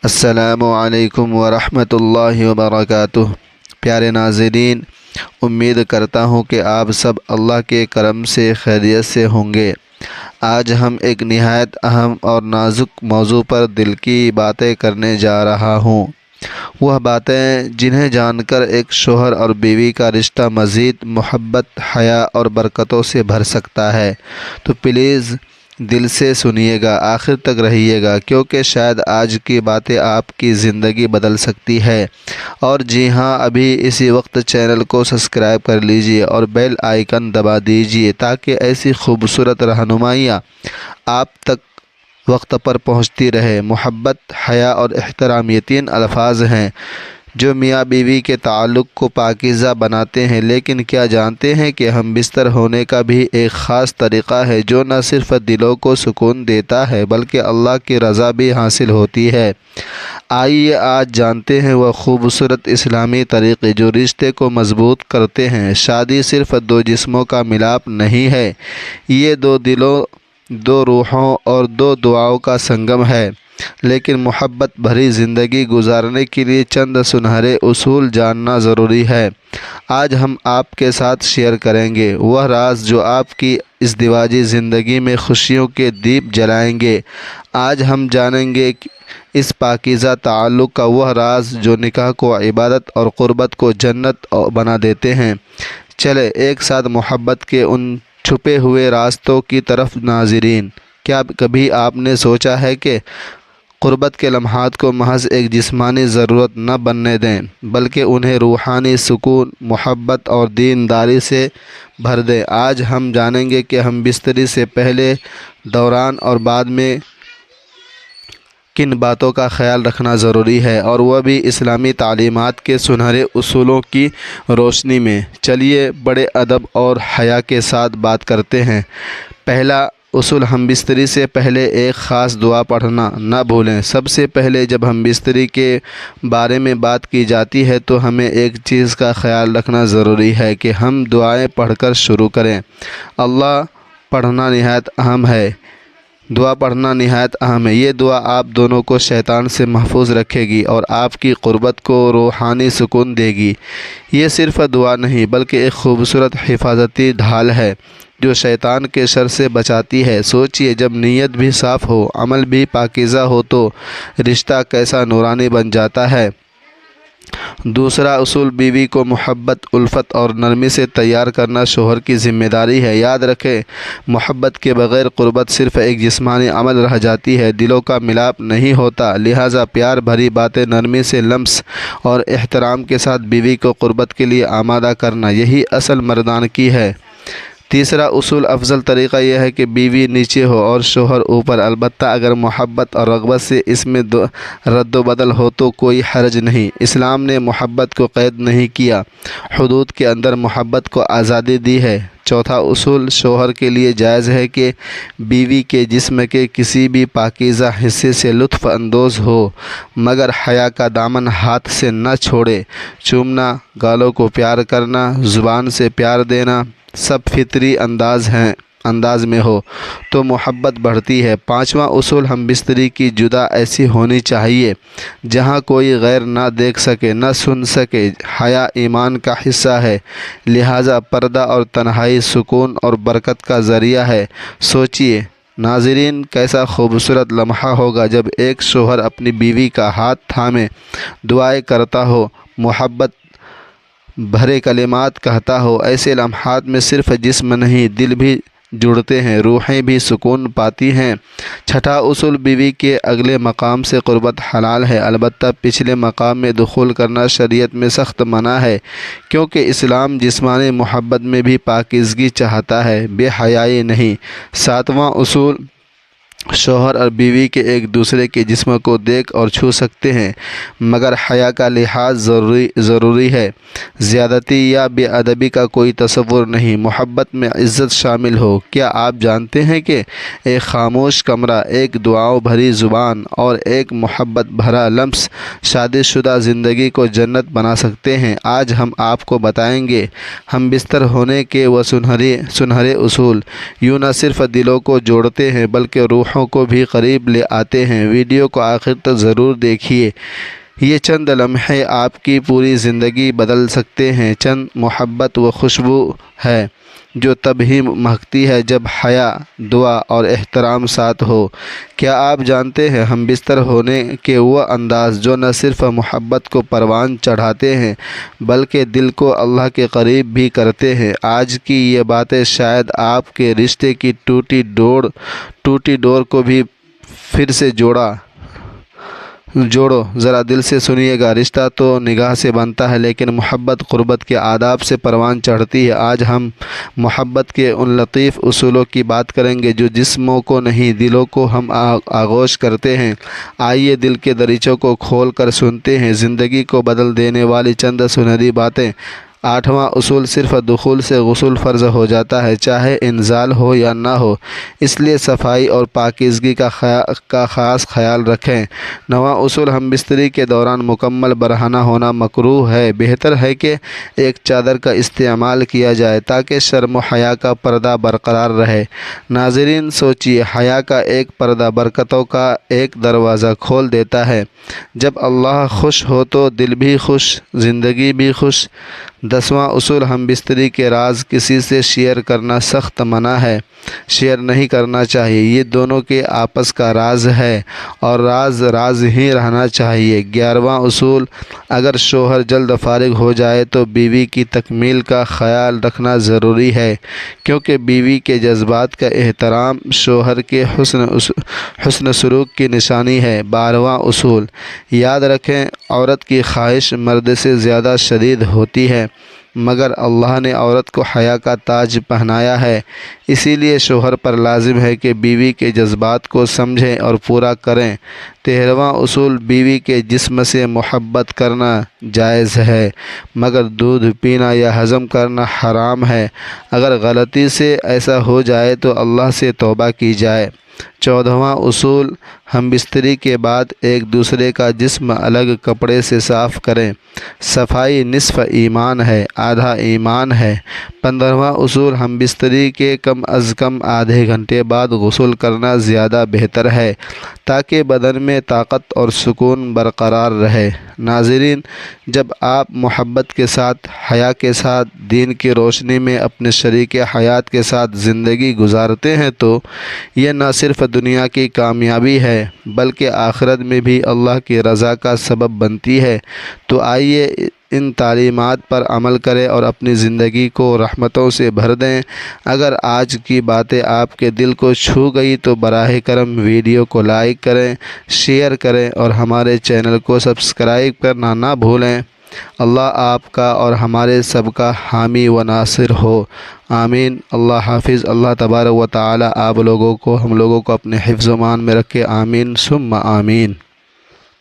السلام علیکم ورحمۃ اللہ وبرکاتہ۔ پیارے ناظرین، امید کرتا ہوں کہ آپ سب اللہ کے کرم سے خیریت سے ہوں گے۔ آج ہم ایک نہایت اہم اور نازک موضوع پر دل کی باتیں کرنے جا رہا ہوں، وہ باتیں جنہیں جان کر ایک شوہر اور بیوی کا رشتہ مزید محبت، حیا اور برکتوں سے بھر سکتا ہے۔ تو پلیز دل سے سنیے گا، آخر تک رہیے گا، کیونکہ شاید آج کی باتیں آپ کی زندگی بدل سکتی ہے۔ اور جی ہاں، ابھی اسی وقت چینل کو سبسکرائب کر لیجئے اور بیل آئیکن دبا دیجئے تاکہ ایسی خوبصورت رہنمائیاں آپ تک وقت پر پہنچتی رہے۔ محبت، حیا اور احترام یہ تین الفاظ ہیں جو میاں بیوی کے تعلق کو پاکیزہ بناتے ہیں، لیکن کیا جانتے ہیں کہ ہم بستر ہونے کا بھی ایک خاص طریقہ ہے جو نہ صرف دلوں کو سکون دیتا ہے بلکہ اللہ کی رضا بھی حاصل ہوتی ہے۔ آئیے آج جانتے ہیں وہ خوبصورت اسلامی طریقے جو رشتے کو مضبوط کرتے ہیں۔ شادی صرف دو جسموں کا ملاپ نہیں ہے، یہ دو دلوں، دو روحوں اور دو دعاؤں کا سنگم ہے۔ لیکن محبت بھری زندگی گزارنے کے لیے چند سنہرے اصول جاننا ضروری ہے۔ آج ہم آپ کے ساتھ شیئر کریں گے وہ راز جو آپ کی ازدواجی زندگی میں خوشیوں کے دیپ جلائیں گے۔ آج ہم جانیں گے اس پاکیزہ تعلق کا وہ راز جو نکاح کو عبادت اور قربت کو جنت بنا دیتے ہیں۔ چلے ایک ساتھ محبت کے ان چھپے ہوئے راستوں کی طرف۔ ناظرین، کیا کبھی آپ نے سوچا ہے کہ قربت کے لمحات کو محض ایک جسمانی ضرورت نہ بننے دیں بلکہ انہیں روحانی سکون، محبت اور دینداری سے بھر دیں؟ آج ہم جانیں گے کہ ہم بستری سے پہلے، دوران اور بعد میں کن باتوں کا خیال رکھنا ضروری ہے، اور وہ بھی اسلامی تعلیمات کے سنہرے اصولوں کی روشنی میں۔ چلیے بڑے ادب اور حیا کے ساتھ بات کرتے ہیں۔ پہلا اصول، ہم بستری سے پہلے ایک خاص دعا پڑھنا نہ بھولیں۔ سب سے پہلے جب ہم بستری کے بارے میں بات کی جاتی ہے تو ہمیں ایک چیز کا خیال رکھنا ضروری ہے کہ ہم دعائیں پڑھ کر شروع کریں۔ اللہ پڑھنا نہایت اہم ہے، دعا پڑھنا نہایت اہم ہے۔ یہ دعا آپ دونوں کو شیطان سے محفوظ رکھے گی اور آپ کی قربت کو روحانی سکون دے گی۔ یہ صرف دعا نہیں بلکہ ایک خوبصورت حفاظتی ڈھال ہے جو شیطان کے شر سے بچاتی ہے۔ سوچئے، جب نیت بھی صاف ہو، عمل بھی پاکیزہ ہو تو رشتہ کیسا نورانی بن جاتا ہے۔ دوسرا اصول، بیوی کو محبت، الفت اور نرمی سے تیار کرنا شوہر کی ذمہ داری ہے۔ یاد رکھیں، محبت کے بغیر قربت صرف ایک جسمانی عمل رہ جاتی ہے، دلوں کا ملاپ نہیں ہوتا۔ لہٰذا پیار بھری باتیں، نرمی سے لمس اور احترام کے ساتھ بیوی کو قربت کے لیے آمادہ کرنا، یہی اصل مردانگی ہے۔ تیسرا اصول، افضل طریقہ یہ ہے کہ بیوی نیچے ہو اور شوہر اوپر، البتہ اگر محبت اور رغبت سے اس میں رد و بدل ہو تو کوئی حرج نہیں۔ اسلام نے محبت کو قید نہیں کیا، حدود کے اندر محبت کو آزادی دی ہے۔ چوتھا اصول، شوہر کے لیے جائز ہے کہ بیوی کے جسم کے کسی بھی پاکیزہ حصے سے لطف اندوز ہو، مگر حیا کا دامن ہاتھ سے نہ چھوڑے۔ چومنا، گالوں کو پیار کرنا، زبان سے پیار دینا، سب فطری انداز میں ہو تو محبت بڑھتی ہے۔ پانچواں اصول، ہم بستری کی جگہ ایسی ہونی چاہیے جہاں کوئی غیر نہ دیکھ سکے، نہ سن سکے۔ حیا ایمان کا حصہ ہے، لہٰذا پردہ اور تنہائی سکون اور برکت کا ذریعہ ہے۔ سوچئے ناظرین، کیسا خوبصورت لمحہ ہوگا جب ایک شوہر اپنی بیوی کا ہاتھ تھامے دعائیں کرتا ہو، محبت بھرے کلمات کہتا ہو۔ ایسے لمحات میں صرف جسم نہیں، دل بھی جڑتے ہیں، روحیں بھی سکون پاتی ہیں۔ چھٹا اصول، بیوی کے اگلے مقام سے قربت حلال ہے، البتہ پچھلے مقام میں دخول کرنا شریعت میں سخت منع ہے، کیونکہ اسلام جسمانی محبت میں بھی پاکیزگی چاہتا ہے، بے حیائی نہیں۔ ساتواں اصول، شوہر اور بیوی کے ایک دوسرے کے جسم کو دیکھ اور چھو سکتے ہیں، مگر حیا کا لحاظ ضروری ہے۔ زیادتی یا بے ادبی کا کوئی تصور نہیں، محبت میں عزت شامل ہو۔ کیا آپ جانتے ہیں کہ ایک خاموش کمرہ، ایک دعاؤں بھری زبان اور ایک محبت بھرا لمس شادی شدہ زندگی کو جنت بنا سکتے ہیں؟ آج ہم آپ کو بتائیں گے ہم بستر ہونے کے وہ سنہرے اصول، یوں نہ صرف دلوں کو جوڑتے ہیں بلکہ روح لمحوں کو بھی قریب لے آتے ہیں۔ ویڈیو کو آخر تک ضرور دیکھیے، یہ چند لمحے آپ کی پوری زندگی بدل سکتے ہیں۔ چند محبت و خوشبو ہے جو تب ہی مہکتی ہے جب حیا، دعا اور احترام ساتھ ہو۔ کیا آپ جانتے ہیں ہم بستر ہونے کے وہ انداز جو نہ صرف محبت کو پروان چڑھاتے ہیں بلکہ دل کو اللہ کے قریب بھی کرتے ہیں۔ آج کی یہ باتیں شاید آپ کے رشتے کی ٹوٹی ڈور کو بھی پھر سے جوڑو۔ ذرا دل سے سنیے گا، رشتہ تو نگاہ سے بنتا ہے لیکن محبت قربت کے آداب سے پروان چڑھتی ہے۔ آج ہم محبت کے ان لطیف اصولوں کی بات کریں گے جو جسموں کو نہیں دلوں کو ہم آغوش کرتے ہیں۔ آئیے دل کے دریچوں کو کھول کر سنتے ہیں زندگی کو بدل دینے والی چند سنہری باتیں۔ 8واں اصول، صرف دخول سے غسل فرض ہو جاتا ہے چاہے انزال ہو یا نہ ہو، اس لیے صفائی اور پاکیزگی کا خاص خیال رکھیں۔ 9واں اصول، ہم بستری کے دوران مکمل برہنہ ہونا مکروہ ہے۔ بہتر ہے کہ ایک چادر کا استعمال کیا جائے تاکہ شرم و حیا کا پردہ برقرار رہے۔ ناظرین سوچیے، حیا کا ایک پردہ برکتوں کا ایک دروازہ کھول دیتا ہے۔ جب اللہ خوش ہو تو دل بھی خوش، زندگی بھی خوش۔ 10واں اصول، ہم بستری کے راز کسی سے شیئر کرنا سخت منع ہے، شیئر نہیں کرنا چاہیے۔ یہ دونوں کے آپس کا راز ہے اور راز ہی رہنا چاہیے۔ 11واں اصول، اگر شوہر جلد فارغ ہو جائے تو بیوی کی تکمیل کا خیال رکھنا ضروری ہے کیونکہ بیوی کے جذبات کا احترام شوہر کے حسن سلوک کی نشانی ہے۔ 12واں اصول، یاد رکھیں عورت کی خواہش مرد سے زیادہ شدید ہوتی ہے مگر اللہ نے عورت کو حیا کا تاج پہنایا ہے، اسی لیے شوہر پر لازم ہے کہ بیوی کے جذبات کو سمجھیں اور پورا کریں۔ 13واں اصول، بیوی کے جسم سے محبت کرنا جائز ہے مگر دودھ پینا یا ہضم کرنا حرام ہے۔ اگر غلطی سے ایسا ہو جائے تو اللہ سے توبہ کی جائے۔ 14واں اصول، ہم بستری کے بعد ایک دوسرے کا جسم الگ کپڑے سے صاف کریں۔ صفائی نصف ایمان ہے، آدھا ایمان ہے۔ 15واں اصول، ہم بستری کے کم از کم آدھے گھنٹے بعد غسل کرنا زیادہ بہتر ہے تاکہ بدن میں طاقت اور سکون برقرار رہے۔ ناظرین، جب آپ محبت کے ساتھ، حیا کے ساتھ، دین کی روشنی میں اپنے شریک حیات کے ساتھ زندگی گزارتے ہیں تو یہ نہ صرف دنیا کی کامیابی ہے بلکہ آخرت میں بھی اللہ کی رضا کا سبب بنتی ہے۔ تو آئیے ان تعلیمات پر عمل کریں اور اپنی زندگی کو رحمتوں سے بھر دیں۔ اگر آج کی باتیں آپ کے دل کو چھو گئی تو براہ کرم ویڈیو کو لائک کریں، شیئر کریں اور ہمارے چینل کو سبسکرائب کرنا نہ بھولیں۔ اللہ آپ کا اور ہمارے سب کا حامی و ناصر ہو، آمین۔ اللہ حافظ۔ اللہ تبارک و تعالی آپ لوگوں کو، ہم لوگوں کو اپنے حفظ و امان میں رکھے، آمین ثم آمین۔